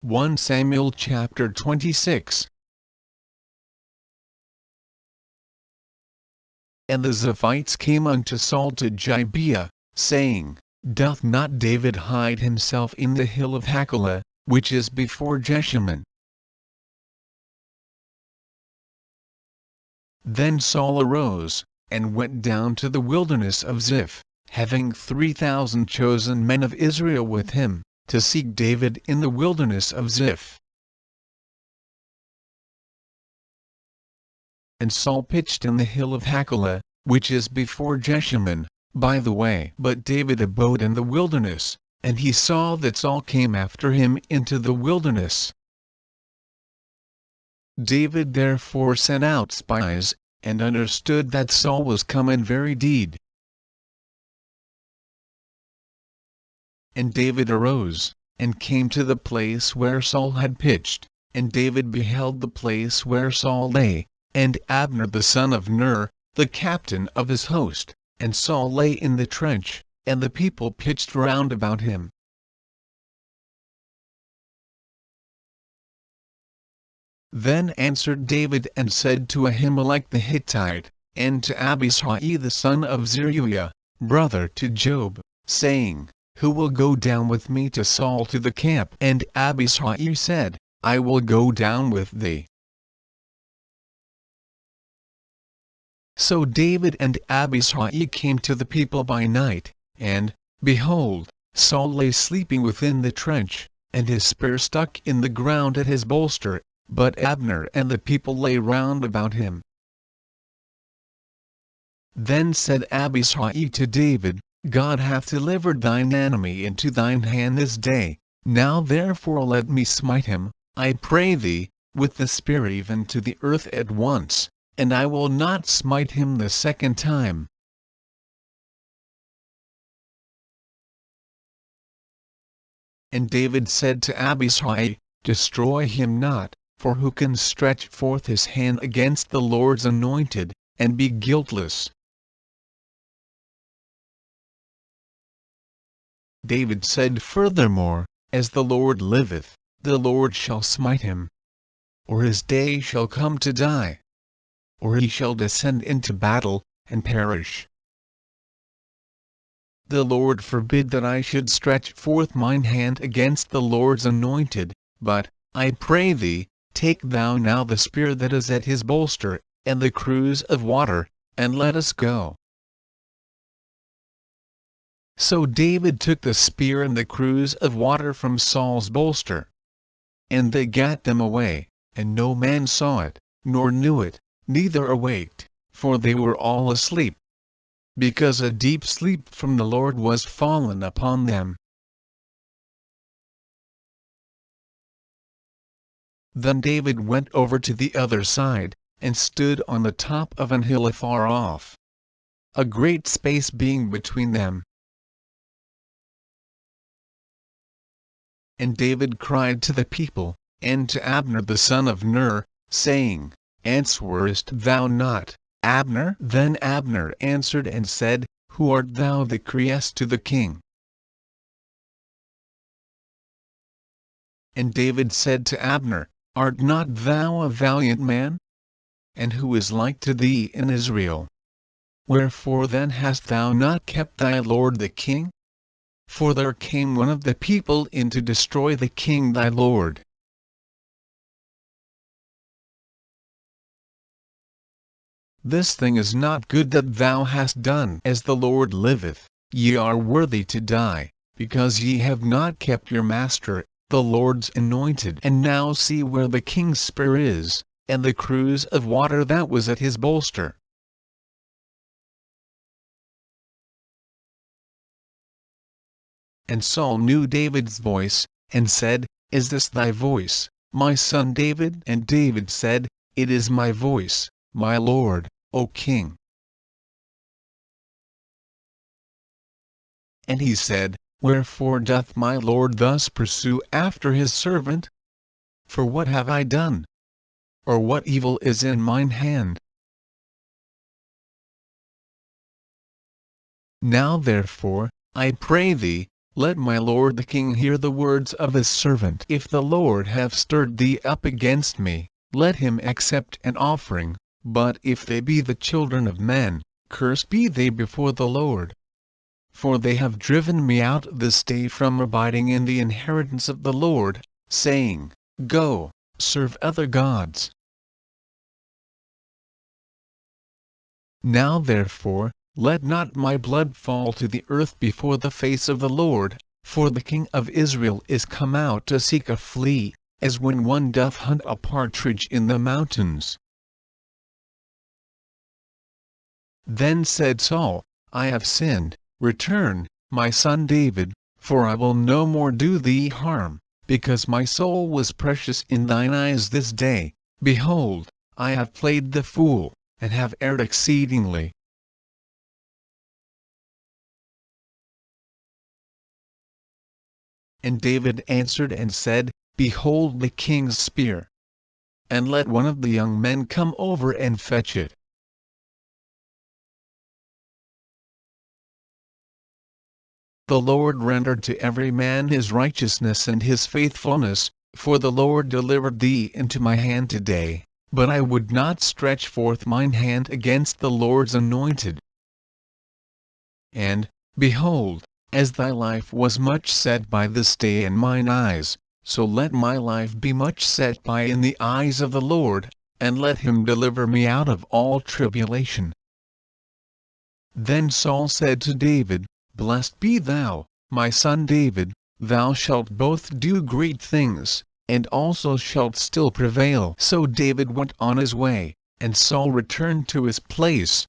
1 Samuel chapter 26. And the Ziphites came unto Saul to Gibeah, saying, Doth not David hide himself in the hill of Hachilah, which is before Jeshimon? Then Saul arose, and went down to the wilderness of Ziph, having 3,000 chosen men of Israel with him, to seek David in the wilderness of Ziph. And Saul pitched in the hill of Hachilah, which is before Jeshimon, by the way. But David abode in the wilderness, and he saw that Saul came after him into the wilderness. David therefore sent out spies, and understood that Saul was come in very deed. And David arose, and came to the place where Saul had pitched, and David beheld the place where Saul lay, and Abner the son of Ner, the captain of his host, and Saul lay in the trench, and the people pitched round about him. Then answered David and said to Ahimelech the Hittite, and to Abishai the son of Zeruiah, brother to Joab, saying, Who will go down with me to Saul to the camp? And Abishai said, I will go down with thee. So David and Abishai came to the people by night, and, behold, Saul lay sleeping within the trench, and his spear stuck in the ground at his bolster, but Abner and the people lay round about him. Then said Abishai to David, God hath delivered thine enemy into thine hand this day, now therefore let me smite him, I pray thee, with the spear even to the earth at once, and I will not smite him the second time. And David said to Abishai, Destroy him not, for who can stretch forth his hand against the Lord's anointed, and be guiltless? David said furthermore, As the Lord liveth, the Lord shall smite him. Or his day shall come to die. Or he shall descend into battle, and perish. The Lord forbid that I should stretch forth mine hand against the Lord's anointed, but, I pray thee, take thou now the spear that is at his bolster, and the cruse of water, and let us go. So David took the spear and the cruse of water from Saul's bolster. And they gat them away, and no man saw it, nor knew it, neither awaked, for they were all asleep. Because a deep sleep from the Lord was fallen upon them. Then David went over to the other side, and stood on the top of an hill afar off, a great space being between them. And David cried to the people, and to Abner the son of Ner, saying, Answerest thou not, Abner? Then Abner answered and said, Who art thou that criest to the king? And David said to Abner, Art not thou a valiant man? And who is like to thee in Israel? Wherefore then hast thou not kept thy lord the king? For there came one of the people in to destroy the king thy lord. This thing is not good that thou hast done. As the Lord liveth, ye are worthy to die, because ye have not kept your master, the Lord's anointed. And now see where the king's spear is, and the cruse of water that was at his bolster. And Saul knew David's voice, and said, Is this thy voice, my son David? And David said, It is my voice, my lord, O king. And he said, Wherefore doth my lord thus pursue after his servant? For what have I done? Or what evil is in mine hand? Now therefore, I pray thee, let my lord the king hear the words of his servant. If the Lord have stirred thee up against me, let him accept an offering, but if they be the children of men, cursed be they before the Lord. For they have driven me out this day from abiding in the inheritance of the Lord, saying, Go, serve other gods. Now therefore, let not my blood fall to the earth before the face of the Lord, for the king of Israel is come out to seek a flea, as when one doth hunt a partridge in the mountains. Then said Saul, I have sinned, return, my son David, for I will no more do thee harm, because my soul was precious in thine eyes this day. Behold, I have played the fool, and have erred exceedingly. And David answered and said, Behold the king's spear. And let one of the young men come over and fetch it. The Lord rendered to every man his righteousness and his faithfulness, for the Lord delivered thee into my hand today, but I would not stretch forth mine hand against the Lord's anointed. And, behold, as thy life was much set by this day in mine eyes, so let my life be much set by in the eyes of the Lord, and let him deliver me out of all tribulation. Then Saul said to David, Blessed be thou, my son David, thou shalt both do great things, and also shalt still prevail. So David went on his way, and Saul returned to his place.